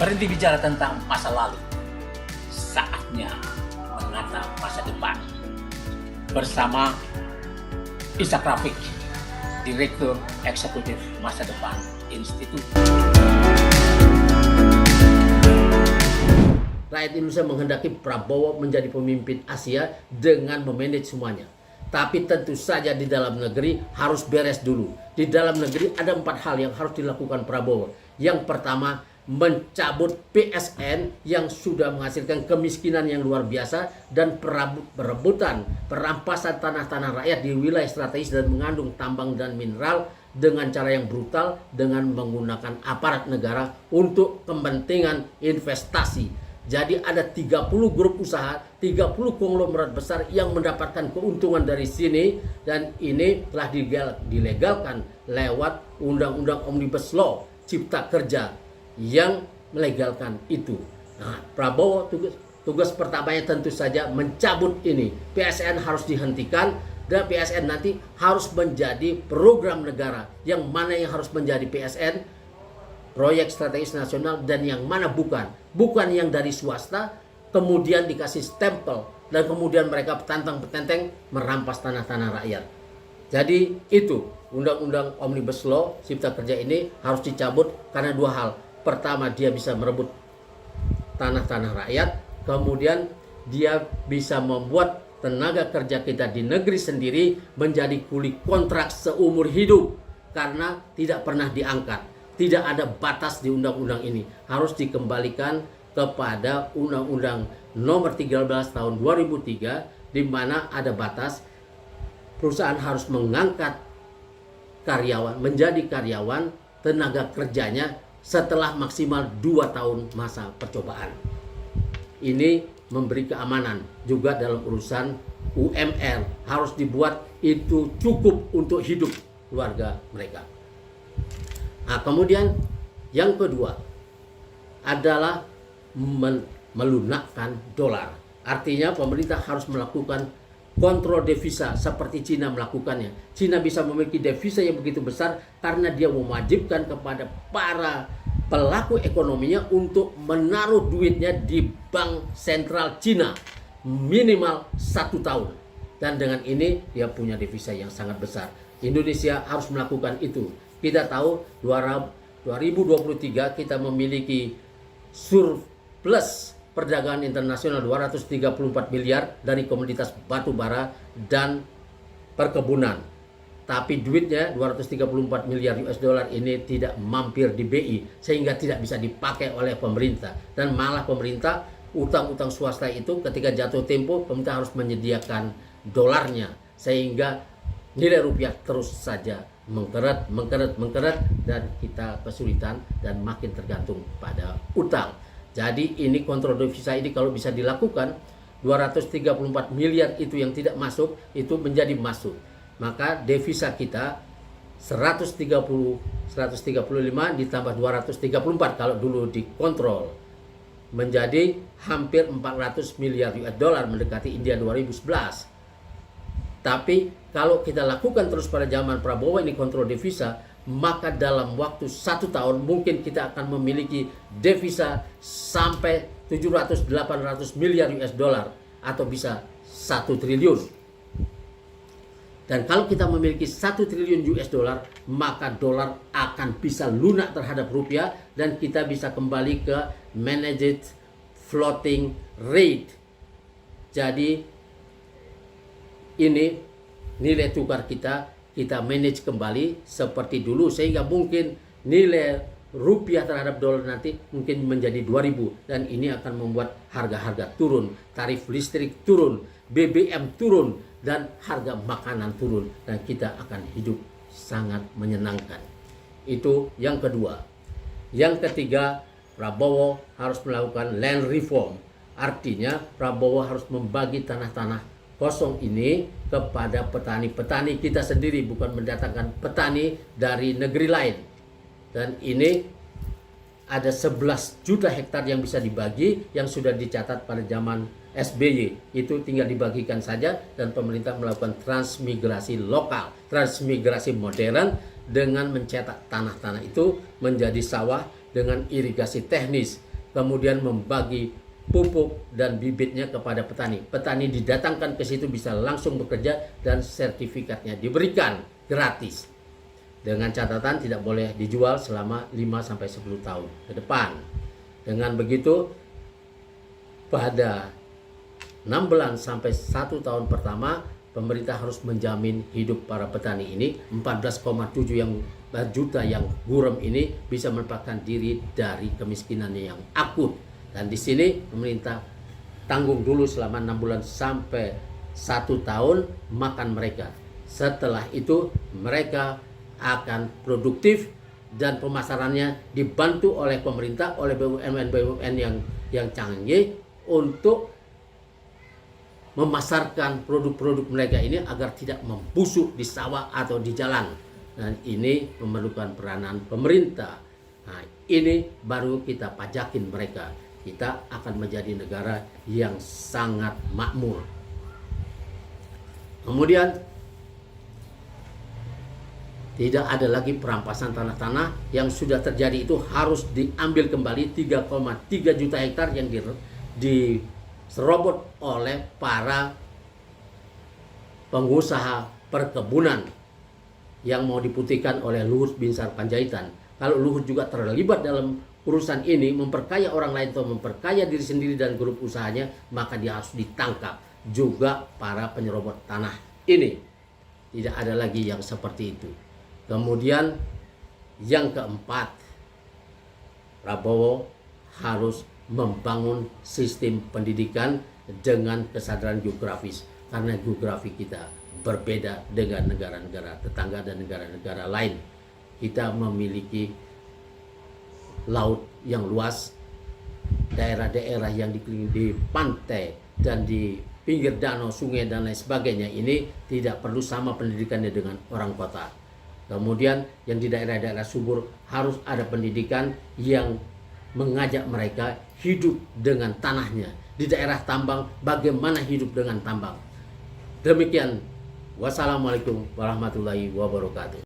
Berhenti bicara tentang masa lalu. Saatnya menatap masa depan. Bersama Ishak Rafiq, Direktur Eksekutif Masa Depan Institut. Rakyat Indonesia menghendaki Prabowo menjadi pemimpin Asia dengan memanage semuanya. Tapi tentu saja di dalam negeri harus beres dulu. Di dalam negeri ada 4 hal yang harus dilakukan Prabowo. Yang pertama, mencabut PSN yang sudah menghasilkan kemiskinan yang luar biasa dan perebutan, perampasan tanah-tanah rakyat di wilayah strategis dan mengandung tambang dan mineral dengan cara yang brutal dengan menggunakan aparat negara untuk kepentingan investasi. Jadi ada 30 grup usaha, 30 konglomerat besar yang mendapatkan keuntungan dari sini, dan ini telah dilegalkan lewat Undang-Undang Omnibus Law Cipta Kerja yang melegalkan itu. Nah, Prabowo tugas pertamanya tentu saja mencabut ini. PSN harus dihentikan dan PSN nanti harus menjadi program negara. Yang mana yang harus menjadi PSN, proyek strategis nasional, dan yang mana bukan yang dari swasta kemudian dikasih stempel dan kemudian mereka petantang-petenteng merampas tanah-tanah rakyat. Jadi itu Undang-Undang Omnibus Law Cipta Kerja ini harus dicabut karena 2 hal. Pertama, dia bisa merebut tanah-tanah rakyat, kemudian dia bisa membuat tenaga kerja kita di negeri sendiri menjadi kuli kontrak seumur hidup karena tidak pernah diangkat. Tidak ada batas di undang-undang ini. Harus dikembalikan kepada Undang-Undang Nomor 13 Tahun 2003 di mana ada batas perusahaan harus mengangkat karyawan, menjadi karyawan tenaga kerjanya setelah maksimal 2 tahun masa percobaan. Ini memberi keamanan juga dalam urusan UMR. Harus dibuat itu cukup untuk hidup keluarga mereka. Nah, kemudian yang kedua adalah melunakkan dolar. Artinya pemerintah harus melakukan kontrol devisa seperti Cina melakukannya. Cina bisa memiliki devisa yang begitu besar karena dia mewajibkan kepada para pelaku ekonominya untuk menaruh duitnya di bank sentral Cina minimal 1 tahun. Dan dengan ini dia punya devisa yang sangat besar. Indonesia harus melakukan itu. Kita tahu 2023 kita memiliki surplus perdagangan internasional 234 miliar dari komoditas batu bara dan perkebunan. Tapi duitnya 234 miliar US dollar ini tidak mampir di BI sehingga tidak bisa dipakai oleh pemerintah. Dan malah pemerintah utang-utang swasta itu ketika jatuh tempo pemerintah harus menyediakan dolarnya sehingga nilai rupiah terus saja mengkeret dan kita kesulitan dan makin tergantung pada utang. Jadi ini kontrol devisa ini kalau bisa dilakukan 234 miliar itu yang tidak masuk itu menjadi masuk. Maka devisa kita 135 ditambah 234 kalau dulu dikontrol menjadi hampir 400 miliar US dollar mendekati India 2011. Tapi kalau kita lakukan terus pada zaman Prabowo ini kontrol devisa, maka dalam waktu 1 tahun mungkin kita akan memiliki devisa sampai 700-800 miliar US dollar atau bisa 1 triliun. Dan kalau kita memiliki 1 triliun US dollar, maka dolar akan bisa lunak terhadap rupiah dan kita bisa kembali ke managed floating rate. Jadi ini nilai tukar kita manage kembali seperti dulu sehingga mungkin nilai rupiah terhadap dolar nanti mungkin menjadi 2000 dan ini akan membuat harga-harga turun, tarif listrik turun, BBM turun dan harga makanan turun dan kita akan hidup sangat menyenangkan. Itu yang kedua. Yang ketiga, Prabowo harus melakukan land reform. Artinya Prabowo harus membagi tanah-tanah kosong ini kepada petani-petani kita sendiri, bukan mendatangkan petani dari negeri lain. Dan ini ada 11 juta hektar yang bisa dibagi yang sudah dicatat pada zaman SBY. Itu tinggal dibagikan saja dan pemerintah melakukan transmigrasi lokal, transmigrasi modern dengan mencetak tanah-tanah itu menjadi sawah dengan irigasi teknis. kemudian membagi pupuk dan bibitnya kepada petani. Petani didatangkan ke situ bisa langsung bekerja dan sertifikatnya diberikan gratis. Dengan catatan tidak boleh dijual selama 5-10 tahun ke depan. Dengan begitu pada 6 bulan sampai 1 tahun pertama pemerintah harus menjamin hidup para petani ini. 14,7 juta yang gurem ini bisa melepaskan diri dari kemiskinannya yang akut. Dan di sini pemerintah tanggung dulu selama 6 bulan sampai 1 tahun makan mereka. Setelah itu mereka akan produktif dan pemasarannya dibantu oleh pemerintah, oleh BUMN yang canggih untuk memasarkan produk-produk mereka ini agar tidak membusuk di sawah atau di jalan. Dan ini memerlukan peranan pemerintah. Nah, ini baru kita pajakin mereka. Kita akan menjadi negara yang sangat makmur. Kemudian tidak ada lagi perampasan tanah-tanah yang sudah terjadi, itu harus diambil kembali 3,3 juta hektar yang diserobot oleh para pengusaha perkebunan yang mau diputihkan oleh Luhut Binsar Panjaitan. Kalau Luhut juga terlibat dalam urusan ini, memperkaya orang lain atau memperkaya diri sendiri dan grup usahanya, maka dia harus ditangkap juga para penyerobot tanah ini. Tidak ada lagi yang seperti itu. Kemudian yang keempat, Prabowo harus membangun sistem pendidikan dengan kesadaran geografis, karena geografi kita berbeda dengan negara-negara tetangga dan negara-negara lain. Kita memiliki laut yang luas, daerah-daerah yang dikelilingi di pantai dan di pinggir danau, sungai dan lain sebagainya ini tidak perlu sama pendidikannya dengan orang kota. Kemudian yang di daerah-daerah subur harus ada pendidikan yang mengajak mereka hidup dengan tanahnya. Di daerah tambang bagaimana hidup dengan tambang. Demikian. Wassalamualaikum warahmatullahi wabarakatuh.